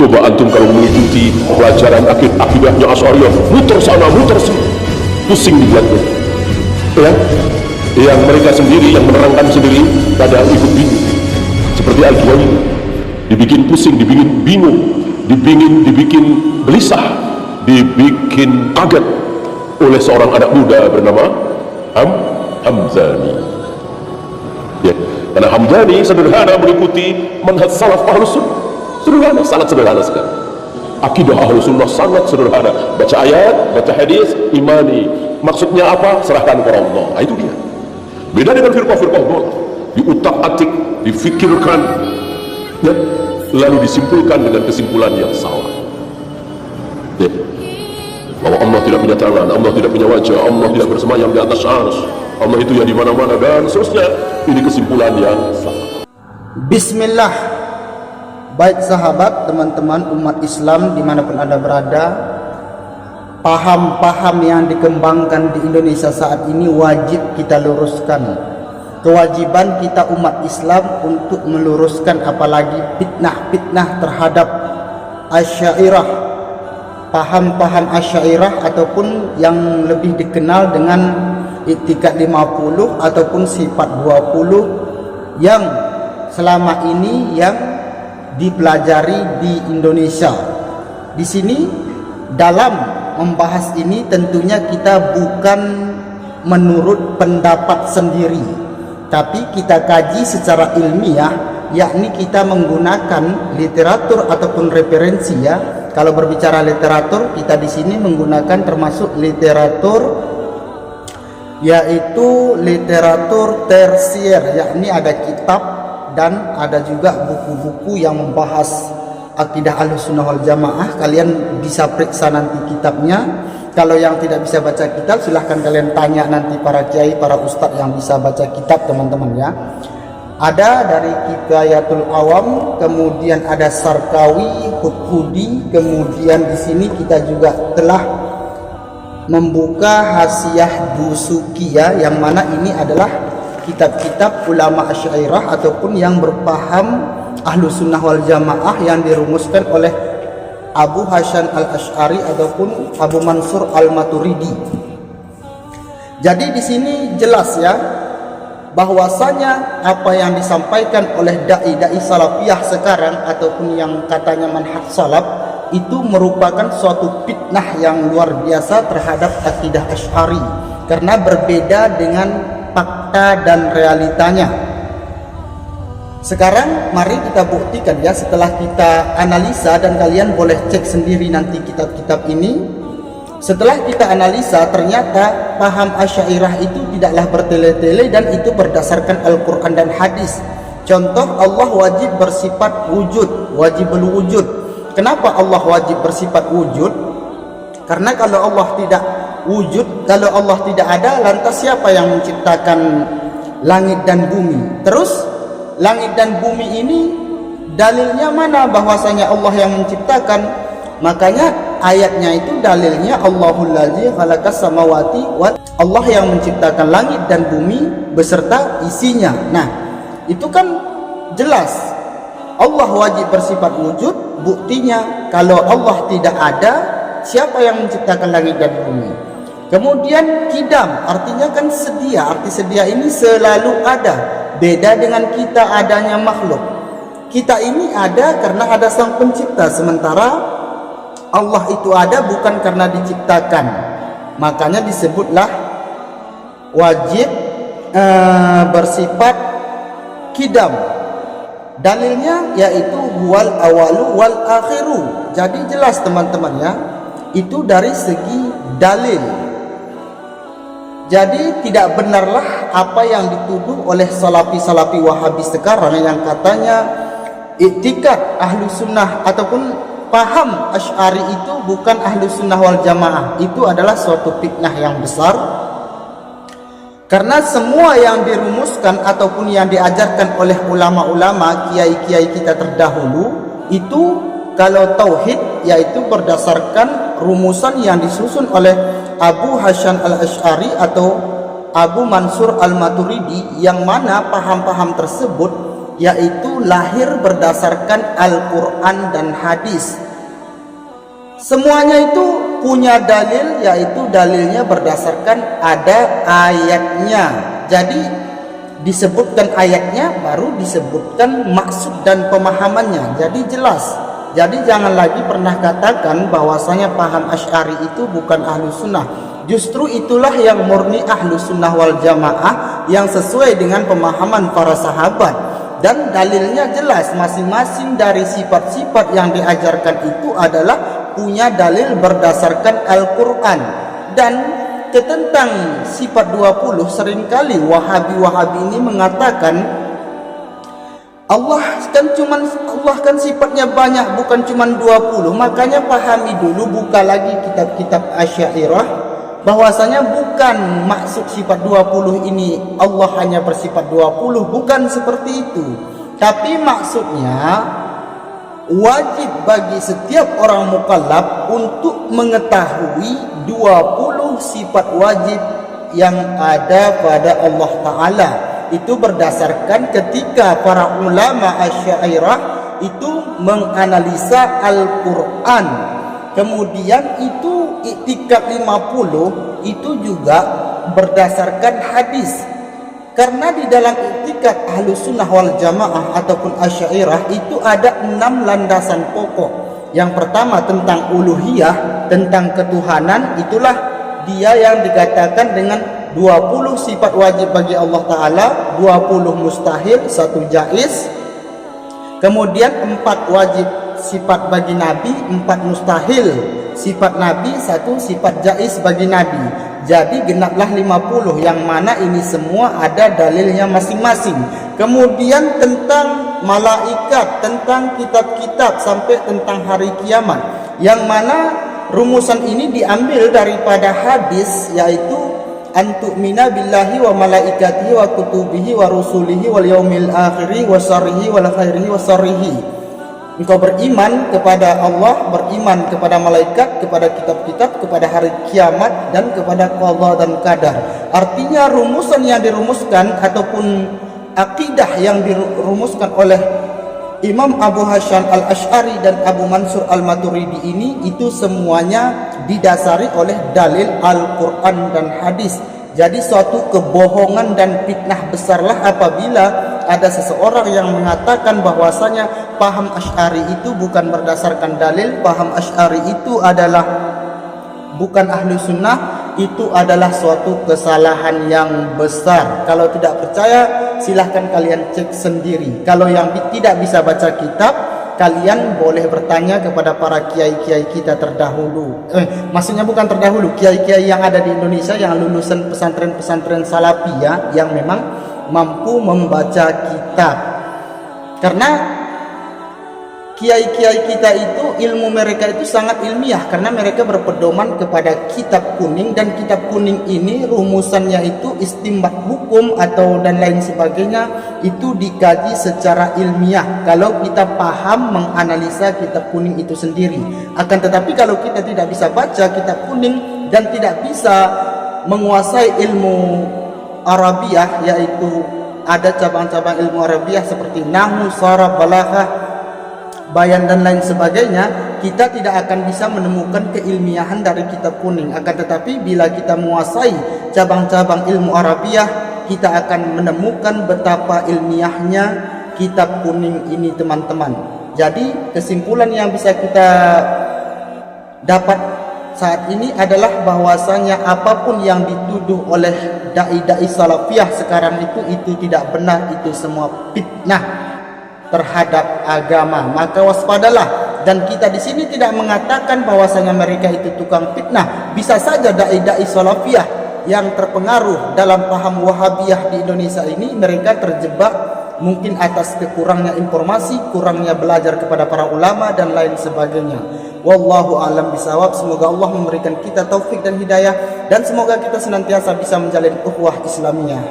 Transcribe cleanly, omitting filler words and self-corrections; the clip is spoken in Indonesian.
Coba antum kalau mengikuti pelajaran akidahnya Asy'ariyah, muter sana muter sini, pusing dibuatnya ya. Yang mereka sendiri yang menerangkan sendiri padahal ikut bingung, seperti Al-Juwayni dibikin pusing, dibikin bingung, dibikin gelisah, dibikin kaget oleh seorang anak muda bernama Hamzani ya. Karena Hamzani sederhana mengikuti manhaj salaf Ahlus Sunnah, sederhana, sangat sederhana sekali. Akidah Ahlus Sunnah sangat sederhana, baca ayat, baca hadis, imani, maksudnya apa, serahkan kepada Allah. Nah, itu dia. Beda dengan firqah-firqah bola, diutak-atik, difikirkan ya, lalu disimpulkan dengan kesimpulan yang salah ya. Bahwa Allah tidak punya tangan, Allah tidak punya wajah, Allah tidak bersemayam di atas arsy, Allah itu ya di mana-mana dan seterusnya. Ini kesimpulan yang salah. Bismillah. Baik sahabat, teman-teman umat Islam dimanapun Anda berada, paham-paham yang dikembangkan di Indonesia saat ini wajib kita luruskan. Kewajiban kita umat Islam untuk meluruskan, apalagi fitnah-fitnah terhadap Asy'ariyah, paham-paham Asy'ariyah ataupun yang lebih dikenal dengan I'tiqad 50 ataupun sifat 20 yang selama ini yang dipelajari di Indonesia. Di sini dalam membahas ini tentunya kita bukan menurut pendapat sendiri, tapi kita kaji secara ilmiah, yakni kita menggunakan literatur ataupun referensi ya. Kalau berbicara literatur, kita di sini menggunakan termasuk literatur yaitu literatur tersier, yakni ada kitab dan ada juga buku-buku yang membahas akidah Ahlussunnah wal Jamaah. Kalian bisa periksa nanti kitabnya. Kalau yang tidak bisa baca kitab, silahkan kalian tanya nanti para kiai, para ustadz yang bisa baca kitab, teman-teman ya. Ada dari Kifayatul Awam, kemudian ada Sarkawi, Hudhudi, kemudian di sini kita juga telah membuka Hasyiah Dusuki ya, yang mana ini adalah kitab-kitab ulama Asy'ariyah ataupun yang berpaham Ahlussunnah wal Jamaah yang dirumuskan oleh Abu Hasan al-Asy'ari ataupun Abu Mansur al-Maturidi. Jadi di sini jelas ya bahwasanya apa yang disampaikan oleh dai-dai salafiyah sekarang ataupun yang katanya manhaj salaf itu merupakan suatu fitnah yang luar biasa terhadap akidah Asy'ari karena berbeda dengan fakta dan realitanya. Sekarang mari kita buktikan ya, setelah kita analisa, dan kalian boleh cek sendiri nanti kitab-kitab ini. Setelah kita analisa, ternyata paham Asy'ariyah itu tidaklah bertele-tele dan itu berdasarkan Al-Quran dan hadis. Contoh, Allah wajib bersifat wujud, wajibul wujud. Kenapa Allah wajib bersifat wujud? Karena kalau Allah tidak wujud, kalau Allah tidak ada, lantas siapa yang menciptakan langit dan bumi? Terus langit dan bumi ini dalilnya mana bahwasanya Allah yang menciptakan? Makanya ayatnya itu dalilnya Allahul ladzi khalaqas samawati wal, Allah yang menciptakan langit dan bumi beserta isinya. Nah, itu kan jelas Allah wajib bersifat wujud. Buktinya kalau Allah tidak ada, siapa yang menciptakan langit dan bumi? Kemudian kidam, artinya kan sedia. Arti sedia ini selalu ada. Beda dengan kita adanya makhluk. Kita ini ada karena ada sang pencipta, sementara Allah itu ada bukan karena diciptakan. Makanya disebutlah wajib bersifat kidam. Dalilnya yaitu huwal awalu wal akhiru. Jadi jelas teman-teman ya, itu dari segi dalil. Jadi tidak benarlah apa yang dituduh oleh salafi-salafi wahabi sekarang yang katanya i'tiqad Ahlussunnah ataupun paham Asy'ari itu bukan Ahlussunnah wal Jamaah. Itu adalah suatu fitnah yang besar. Karena semua yang dirumuskan ataupun yang diajarkan oleh ulama-ulama, kiai-kiai kita terdahulu, itu kalau tauhid yaitu berdasarkan rumusan yang disusun oleh Abu Hasan al-Asy'ari atau Abu Mansur al-Maturidi, yang mana paham-paham tersebut yaitu lahir berdasarkan Al-Quran dan hadis. Semuanya itu punya dalil, yaitu dalilnya berdasarkan ada ayatnya. Jadi disebutkan ayatnya, baru disebutkan maksud dan pemahamannya. Jadi jelas. Jadi jangan lagi pernah katakan bahwasanya paham Asy'ari itu bukan ahlu sunnah. Justru itulah yang murni ahlu sunnah wal jamaah, yang sesuai dengan pemahaman para sahabat. Dan dalilnya jelas, masing-masing dari sifat-sifat yang diajarkan itu adalah punya dalil berdasarkan Al-Quran. Dan tentang sifat 20, seringkali Wahabi-Wahabi ini mengatakan Allah kan sifatnya banyak, bukan cuma 20. Makanya pahami dulu, buka lagi kitab-kitab Asy'ariyah, bahwasanya bukan maksud sifat 20 ini Allah hanya bersifat 20, bukan seperti itu. Tapi maksudnya wajib bagi setiap orang mukallaf untuk mengetahui 20 sifat wajib yang ada pada Allah Ta'ala. Itu berdasarkan ketika para ulama Asy'ariyah itu menganalisa Al-Quran. Kemudian itu i'tikad 50 itu juga berdasarkan hadis. Karena di dalam i'tikad Ahlus Sunnah wal Jamaah ataupun Asy'ariyah itu ada 6 landasan pokok. Yang pertama tentang uluhiyah, tentang ketuhanan, itulah dia yang dikatakan dengan 20 sifat wajib bagi Allah Ta'ala, 20 mustahil, 1 jaiz. Kemudian 4 wajib sifat bagi Nabi, 4 mustahil sifat Nabi, 1 sifat jaiz bagi Nabi. Jadi genaplah 50, yang mana ini semua ada dalilnya masing-masing. Kemudian tentang malaikat, tentang kitab-kitab, sampai tentang hari kiamat, yang mana rumusan ini diambil daripada hadis, yaitu antu'mina billahi wa malaikatihi wa kutubihi wa rusulihi wal yaumil akhiri wa syarrihi wal khairihi wa syarrihi. Engkau beriman kepada Allah, beriman kepada malaikat, kepada kitab-kitab, kepada hari kiamat, dan kepada qada dan qadar. Artinya rumusan yang dirumuskan ataupun akidah yang dirumuskan oleh Imam Abu Hasyam Al-Asy'ari dan Abu Mansur Al-Maturidi ini, itu semuanya didasari oleh dalil Al-Quran dan hadis. Jadi suatu kebohongan dan fitnah besarlah apabila ada seseorang yang mengatakan bahwasanya paham Asy'ari itu bukan berdasarkan dalil, paham Asy'ari itu adalah bukan ahlu sunnah. Itu adalah suatu kesalahan yang besar. Kalau tidak percaya, silahkan kalian cek sendiri. Kalau yang tidak bisa baca kitab, kalian boleh bertanya kepada para kiai-kiai kita terdahulu. Maksudnya bukan terdahulu, kiai-kiai yang ada di Indonesia yang lulusan pesantren-pesantren salafiyah yang memang mampu membaca kitab. Karena kiai-kiai kita itu, ilmu mereka itu sangat ilmiah, karena mereka berpedoman kepada kitab kuning, dan kitab kuning ini rumusannya itu istinbat hukum atau dan lain sebagainya, itu dikaji secara ilmiah kalau kita paham menganalisa kitab kuning itu sendiri. Akan tetapi kalau kita tidak bisa baca kitab kuning dan tidak bisa menguasai ilmu Arabiah, yaitu ada cabang-cabang ilmu Arabiah seperti nahwu, sharaf, balaghah, bayan dan lain sebagainya, kita tidak akan bisa menemukan keilmiahan dari kitab kuning. Akan tetapi bila kita menguasai cabang-cabang ilmu Arabiah, kita akan menemukan betapa ilmiahnya kitab kuning ini, teman-teman. Jadi kesimpulan yang bisa kita dapat saat ini adalah bahwasanya apapun yang dituduh oleh dai-dai salafiyah sekarang itu tidak benar, itu semua fitnah terhadap agama. Maka waspadalah. Dan kita di sini tidak mengatakan bahwasanya mereka itu tukang fitnah. Bisa saja dai-dai salafiyah yang terpengaruh dalam paham Wahabiyah di Indonesia ini, mereka terjebak mungkin atas kekurangnya informasi, kurangnya belajar kepada para ulama dan lain sebagainya. Wallahu a'lam bisawab. Semoga Allah memberikan kita taufik dan hidayah, dan semoga kita senantiasa bisa menjalin ukhuwah Islamiyah.